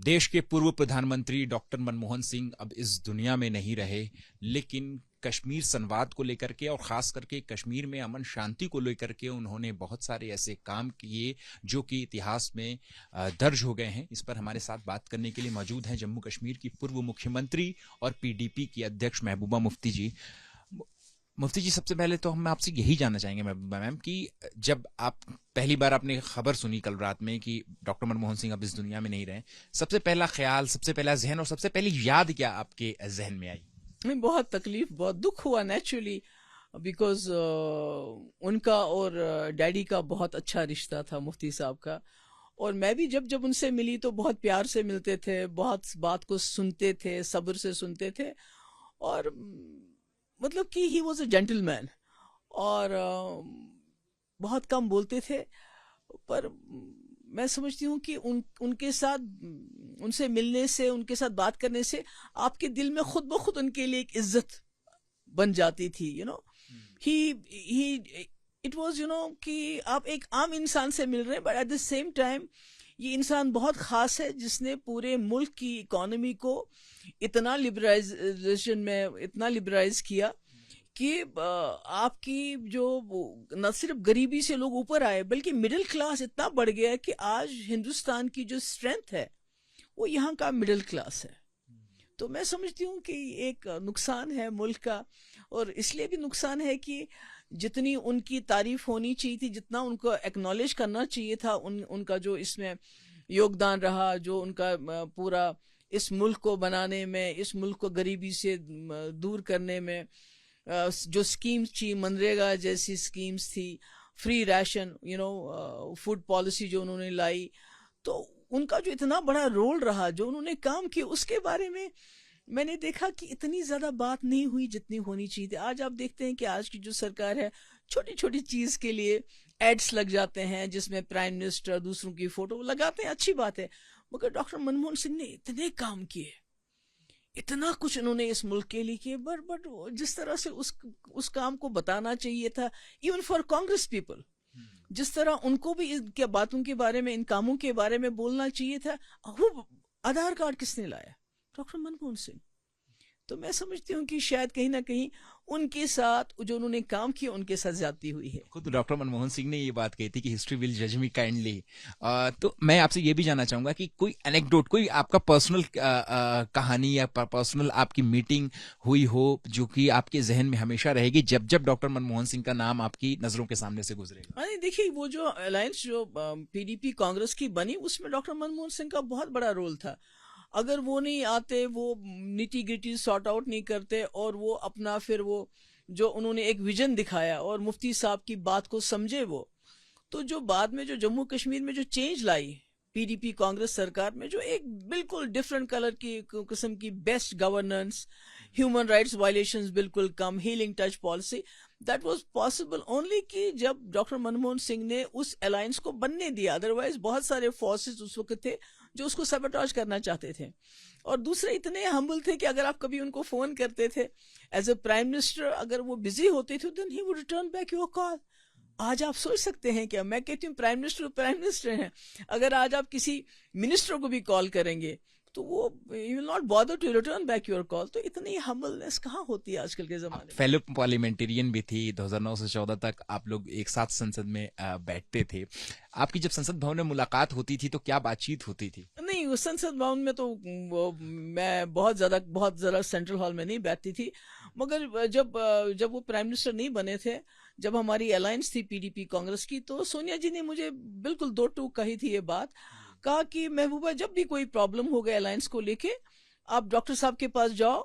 देश के पूर्व प्रधानमंत्री डॉक्टर मनमोहन सिंह अब इस दुनिया में नहीं रहे, लेकिन कश्मीर संवाद को लेकर के और खास करके कश्मीर में अमन शांति को लेकर के उन्होंने बहुत सारे ऐसे काम किए जो कि इतिहास में दर्ज हो गए हैं। इस पर हमारे साथ बात करने के लिए मौजूद हैं जम्मू कश्मीर की पूर्व मुख्यमंत्री और पीडीपी की अध्यक्ष महबूबा मुफ्ती जी। मुफ्ती जी, सबसे पहले तो हम आपसे यही जानना चाहेंगे महबूबा मैम कि जब आप पहली बार आपने खबर सुनी कल रात में कि डॉक्टर मनमोहन सिंह अब इस दुनिया में नहीं रहे, सबसे पहला ख्याल, सबसे पहला जहन और सबसे पहली याद क्या आपके जहन में आई? बहुत तकलीफ, बहुत दुख हुआ नेचुरली, बिकॉज उनका और डैडी का बहुत अच्छा रिश्ता था, मुफ्ती साहब का। और मैं भी जब जब उनसे मिली तो बहुत प्यार से मिलते थे, बहुत बात को सुनते थे, सब्र से सुनते थे, और मतलब कि ही वॉज अ जेंटलमैन, और बहुत कम बोलते थे। पर मैं समझती हूँ कि उनके साथ, उनसे मिलने से, उनके साथ बात करने से आपके दिल में खुद ब खुद उनके लिए एक इज्जत बन जाती थी। ही इट वाज कि आप एक आम इंसान से मिल रहे हैं, but at the same time ये इंसान बहुत खास है जिसने पूरे मुल्क की इकोनॉमी को इतना लिबरलाइजेशन में इतना लिबरलाइज किया कि आपकी जो न सिर्फ गरीबी से लोग ऊपर आए, बल्कि मिडिल क्लास इतना बढ़ गया है कि आज हिंदुस्तान की जो स्ट्रेंथ है वो यहाँ का मिडिल क्लास है। तो मैं समझती हूँ कि एक नुकसान है मुल्क का, और इसलिए भी नुकसान है कि जितनी उनकी तारीफ होनी चाहिए थी, जितना उनको एक्नॉलेज करना चाहिए था, उनका जो इसमें योगदान रहा, जो उनका पूरा इस मुल्क को बनाने में, इस मुल्क को गरीबी से दूर करने में जो स्कीम्स थी, मनरेगा जैसी स्कीम्स थी, फ्री राशन, फूड पॉलिसी जो उन्होंने लाई, तो उनका जो इतना बड़ा रोल रहा, जो उन्होंने काम किया, उसके बारे में मैंने देखा कि इतनी ज्यादा बात नहीं हुई जितनी होनी चाहिए थी। आज आप देखते हैं कि आज की जो सरकार है, छोटी छोटी चीज के लिए एड्स लग जाते हैं जिसमें प्राइम मिनिस्टर दूसरों की फोटो लगाते हैं, अच्छी बात है, मगर डॉक्टर मनमोहन सिंह ने इतने काम किए, इतना कुछ उन्होंने इस मुल्क के लिए किए, बट जिस तरह से उस काम को बताना चाहिए था, इवन फॉर कांग्रेस पीपल, जिस तरह उनको भी इन बातों के बारे में, इन कामों के बारे में बोलना चाहिए था, वो आधार कार्ड किसने लाया? डॉक्टर मनमोहन सिंह। तो मैं समझती हूँ कि शायद कहीं ना कहीं उनके साथ जो उन्होंने काम किया, उनके साथ ज्यादती हुई है। खुद डॉक्टर मनमोहन सिंह ने ये बात कही थी कि हिस्ट्री विल जज मी काइंडली। तो मैं आपसे ये भी जानना चाहूंगा कि कोई एनेक्डोट, कोई आपका पर्सनल कहानी या पर्सनल आपकी मीटिंग हुई हो जो कि आपके जहन में हमेशा रहेगी जब जब डॉक्टर मनमोहन सिंह का नाम आपकी नजरों के सामने से गुजरेगा? हाँ, देखिए, वो जो अलायंस जो पीडीपी कांग्रेस की बनी, उसमें डॉक्टर मनमोहन सिंह का बहुत बड़ा रोल था। अगर वो नहीं आते, वो निटी ग्रिटी सॉर्ट आउट नहीं करते, और वो अपना फिर वो जो उन्होंने एक विजन दिखाया और मुफ्ती साहब की बात को समझे, वो तो जो बाद में जो जम्मू कश्मीर में जो चेंज लाई पीडीपी कांग्रेस सरकार में, जो एक बिल्कुल डिफरेंट कलर की किस्म की best governance, human rights violations बिल्कुल कम, healing touch policy, that was possible only कि जब डॉक्टर मनमोहन सिंह ने उस अलायंस को बनने दिया। अदरवाइज बहुत सारे फोर्सेस उस वक्त थे जो उसको सबटाज करना चाहते थे, और दूसरे इतने हम्बल थे कि अगर आप कभी उनको फोन करते थे एज ए प्राइम मिनिस्टर, अगर वो बिजी होते थे, then he would return back your call. आज आप सोच सकते हैं क्या? मैं कहती हूँ प्राइम मिनिस्टर हैं, अगर आज आप किसी मिनिस्टर को भी कॉल करेंगे तो वो you will not bother to return back your call. तो इतनी हम्बलनेस कहाँ होती है आजकल के जमाने में? फेलो पार्लियामेंटेरियन भी थी, 2009 से 14 तक आप लोग एक साथ संसद में बैठते थे। आपकी जब संसद भवन में मुलाकात होती थी तो क्या बातचीत होती थी? नहीं, उस संसद भवन में तो मैं बहुत ज्यादा सेंट्रल हॉल में नहीं बैठती थी, मगर जब वो प्राइम मिनिस्टर नहीं बने थे, जब हमारी अलायंस थी पीडीपी कांग्रेस की, तो सोनिया जी ने मुझे बिल्कुल दो टूक कही थी ये बात, कहा कि महबूबा, जब भी कोई प्रॉब्लम हो गया अलायंस को लेके, आप डॉक्टर साहब के पास जाओ,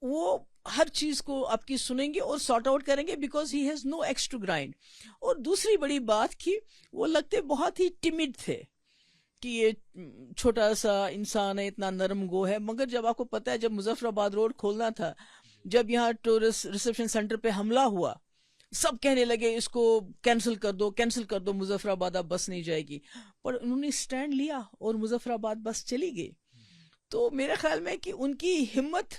वो हर चीज को आपकी सुनेंगे और सॉर्ट आउट करेंगे, because he has no axe to grind. और दूसरी बड़ी बात की, वो लगते बहुत ही टिमिड थे कि ये छोटा सा इंसान है, इतना नरम गो है, मगर जब आपको पता है, जब मुजफ्फराबाद रोड खोलना था, जब यहाँ टूरिस्ट रिसेप्शन सेंटर पे हमला हुआ, सब कहने लगे इसको कैंसिल कर दो, मुजफ्फराबाद अब बस नहीं जाएगी, पर उन्होंने स्टैंड लिया और मुजफ्फराबाद बस चली गई। तो मेरे ख्याल में कि उनकी हिम्मत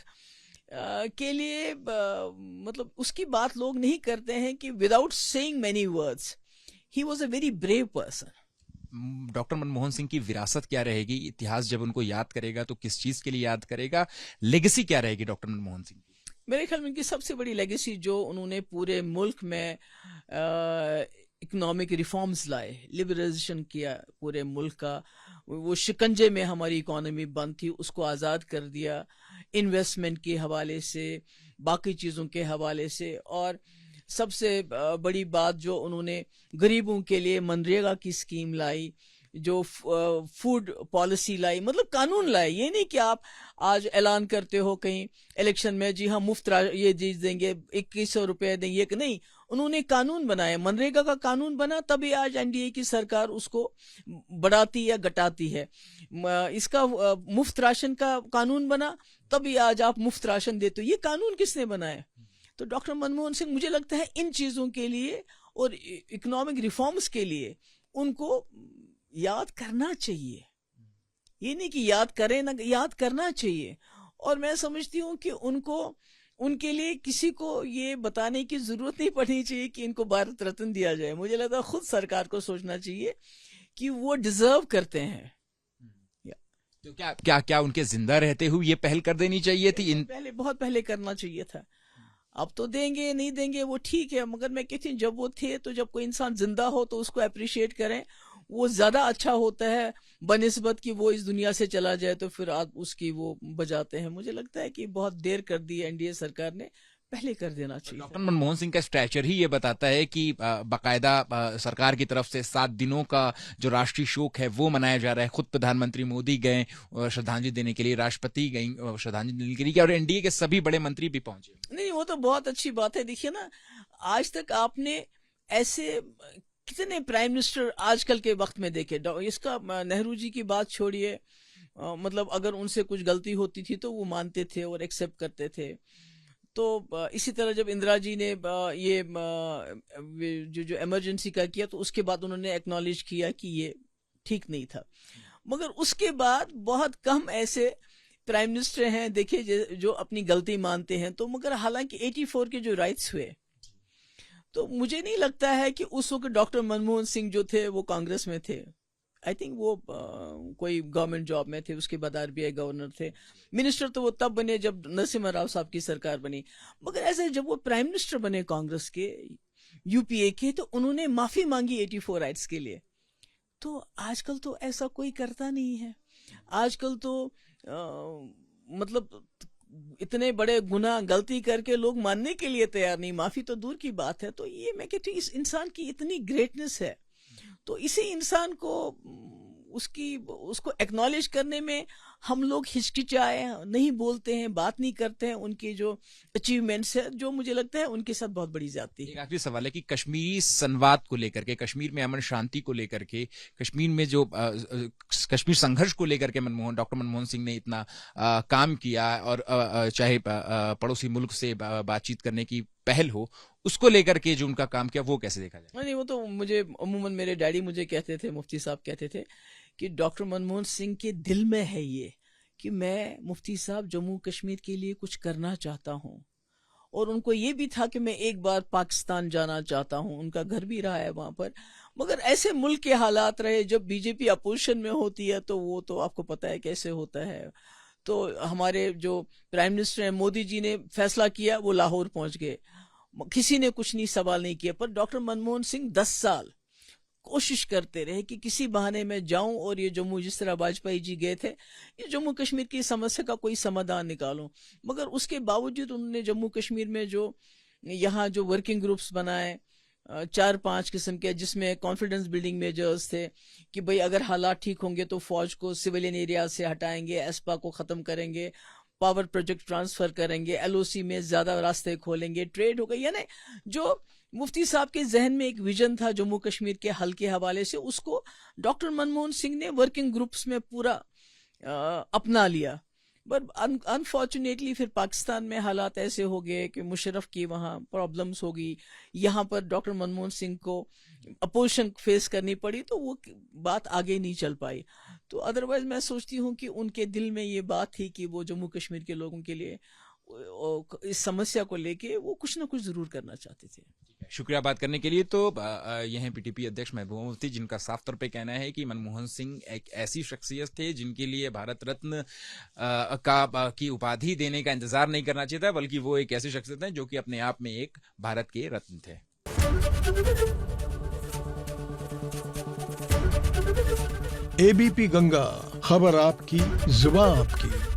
के लिए मतलब उसकी बात लोग नहीं करते हैं कि without saying many words, he was a very brave person. Doctor Manmohan Singh की विरासत क्या रहेगी? इतिहास जब उनको याद करेगा तो किस चीज के लिए याद करेगा? लेगेसी क्या रहेगी डॉक्टर मनमोहन सिंह की? मेरे ख्याल में इनकी सबसे बड़ी लेगेसी जो उन्होंने पूरे मुल्क में इकोनॉमिक रिफॉर्म्स लाए, लिबरलाइजेशन किया पूरे मुल्क का, वो शिकंजे में हमारी इकोनॉमी बंद थी उसको आज़ाद कर दिया, इन्वेस्टमेंट के हवाले से, बाकी चीज़ों के हवाले से। और सबसे बड़ी बात जो उन्होंने गरीबों के लिए मनरेगा की स्कीम लाई, जो फूड पॉलिसी लाई, मतलब कानून लाए। ये नहीं कि आप आज ऐलान करते हो कहीं इलेक्शन में जी हाँ मुफ्त ये चीज देंगे, 2100 रुपए देंगे, कि नहीं, उन्होंने कानून बनाया, मनरेगा का कानून बना, तभी आज एनडीए की सरकार उसको बढ़ाती या घटाती है। इसका मुफ्त राशन का कानून बना, तभी आज आप मुफ्त राशन देते हो। ये कानून किसने बनाया? तो डॉक्टर मनमोहन सिंह, मुझे लगता है इन चीजों के लिए और इकोनॉमिक रिफॉर्म्स के लिए उनको याद करना चाहिए। ये नहीं कि याद करें ना, याद करना चाहिए। और मैं समझती हूँ कि उनको, उनके लिए किसी को ये बताने की जरूरत नहीं पड़नी चाहिए कि इनको भारत रत्न दिया जाए। मुझे लगता है खुद सरकार को सोचना चाहिए कि वो डिजर्व करते हैं। तो क्या क्या क्या उनके जिंदा रहते हुए ये पहल कर देनी चाहिए थी? पहले, बहुत पहले करना चाहिए था। अब तो देंगे नहीं देंगे वो ठीक है, मगर मैं कहती हूँ जब वो थे, तो जब कोई इंसान जिंदा हो तो उसको अप्रिशिएट करें, वो ज्यादा अच्छा होता है बनिस्बत कि वो इस दुनिया से चला जाए तो फिर आप उसकी वो बजाते हैं। मुझे लगता है कि बहुत देर कर दी एनडीए सरकार ने, पहले कर देना चाहिए। डॉक्टर मनमोहन सिंह का स्ट्रेचर ही ये बताता है कि बाकायदा सरकार की तरफ से 7 दिनों का जो राष्ट्रीय शोक है वो मनाया जा रहा है। खुद प्रधानमंत्री मोदी गए श्रद्धांजलि देने के लिए, राष्ट्रपति गई श्रद्धांजलि देने के लिए, और एनडीए के सभी बड़े मंत्री भी पहुंचे। नहीं, वो तो बहुत अच्छी बात है। देखिए ना, आज तक आपने ऐसे कितने प्राइम मिनिस्टर आजकल के वक्त में देखे, इसका नेहरू जी की बात छोड़िए, मतलब अगर उनसे कुछ गलती होती थी तो वो मानते थे और एक्सेप्ट करते थे। तो इसी तरह जब इंदिरा जी ने ये जो इमरजेंसी का किया, तो उसके बाद उन्होंने एक्नॉलेज किया कि ये ठीक नहीं था। मगर उसके बाद बहुत कम ऐसे प्राइम मिनिस्टर हैं देखे जो अपनी गलती मानते हैं। तो मगर हालांकि 84 के जो राइट्स हुए, तो मुझे नहीं लगता है कि उस वक्त डॉक्टर मनमोहन सिंह जो थे वो कांग्रेस में थे। आई थिंक वो कोई गवर्नमेंट जॉब में थे, उसके बाद आरबीआई गवर्नर थे। मिनिस्टर तो वो तब बने जब नरसिम्हा राव साहब की सरकार बनी। मगर ऐसे जब वो प्राइम मिनिस्टर बने कांग्रेस के, यूपीए के, तो उन्होंने माफी मांगी 84 राइट्स के लिए। तो आजकल तो ऐसा कोई करता नहीं है। आजकल तो मतलब इतने बड़े गुनाह गलती करके लोग मानने के लिए तैयार नहीं, माफी तो दूर की बात है। तो ये मैं कहती हूँ इस इंसान की इतनी ग्रेटनेस है, तो इसी इंसान को उसको एक्नॉलेज करने में हम लोग हिचकिचाए, नहीं बोलते हैं, बात नहीं करते हैं उनके जो अचीवमेंट्स है, जो मुझे लगता है उनके साथ बहुत बड़ी जाती है। एक आखिरी सवाल है कि कश्मीरी संवाद को लेकर के, कश्मीर में अमन शांति को लेकर के, कश्मीर में जो कश्मीर संघर्ष को लेकर के डॉक्टर मनमोहन सिंह ने इतना काम किया, और चाहे पड़ोसी मुल्क से बातचीत करने की पहल हो, उसको लेकर के जो उनका काम किया वो कैसे देखा जाए? नहीं, वो तो मुझे अमूमन मेरे डैडी मुझे कहते थे, मुफ्ती साहब कहते थे कि डॉक्टर मनमोहन सिंह के दिल में है ये कि मैं मुफ्ती साहब जम्मू कश्मीर के लिए कुछ करना चाहता हूँ। और उनको ये भी था कि मैं एक बार पाकिस्तान जाना चाहता हूँ, उनका घर भी रहा है वहां पर। मगर ऐसे मुल्क के हालात रहे, जब बीजेपी अपोजिशन में होती है तो वो तो आपको पता है कैसे होता है। तो हमारे जो प्राइम मिनिस्टर हैं मोदी जी ने फैसला किया, वो लाहौर पहुंच गए, किसी ने कुछ नहीं सवाल नहीं किया। पर डॉक्टर मनमोहन सिंह 10 साल कोशिश करते रहे कि किसी बहाने में जाऊं और ये जम्मू, जिस तरह वाजपेयी जी गए थे, ये जम्मू कश्मीर की समस्या का कोई समाधान निकालूं। मगर उसके बावजूद उन्होंने जम्मू कश्मीर में जो यहाँ जो वर्किंग ग्रुप्स बनाए 4-5 किस्म के, जिसमें कॉन्फिडेंस बिल्डिंग मेजर्स थे कि भाई अगर हालात ठीक होंगे तो फौज को सिविलियन एरिया से हटाएंगे, एस्पा को खत्म करेंगे, पावर प्रोजेक्ट ट्रांसफर करेंगे, एलओसी में ज्यादा रास्ते खोलेंगे, ट्रेड होगा। यानी जो मुफ्ती साहब के जहन में एक विजन था जम्मू कश्मीर के हल के हवाले से, उसको डॉक्टर मनमोहन सिंह ने वर्किंग ग्रुप्स में पूरा अपना लिया। बट अनफॉर्चुनेटली फिर पाकिस्तान में हालात ऐसे हो गए कि मुशर्रफ की वहाँ प्रॉब्लम्स होगी, यहाँ पर डॉक्टर मनमोहन सिंह को अपोजिशन फेस करनी पड़ी, तो वो बात आगे नहीं चल पाई। तो अदरवाइज मैं सोचती हूँ कि उनके दिल में ये बात थी कि वो जम्मू कश्मीर के लोगों के लिए इस समस्या को लेके वो कुछ ना कुछ जरूर करना चाहते थे। शुक्रिया बात करने के लिए। तो यह हैं पीटीपी अध्यक्ष महबूबा मुफ्ती, जिनका साफ तौर पे कहना है कि मनमोहन सिंह एक ऐसी शख्सियत थे जिनके लिए भारत रत्न की उपाधि देने का इंतजार नहीं करना चाहिए था, बल्कि वो एक ऐसी शख्सियत है जो कि अपने आप में एक भारत के रत्न थे। एबीपी गंगा, खबर आपकी, जुबान आपकी।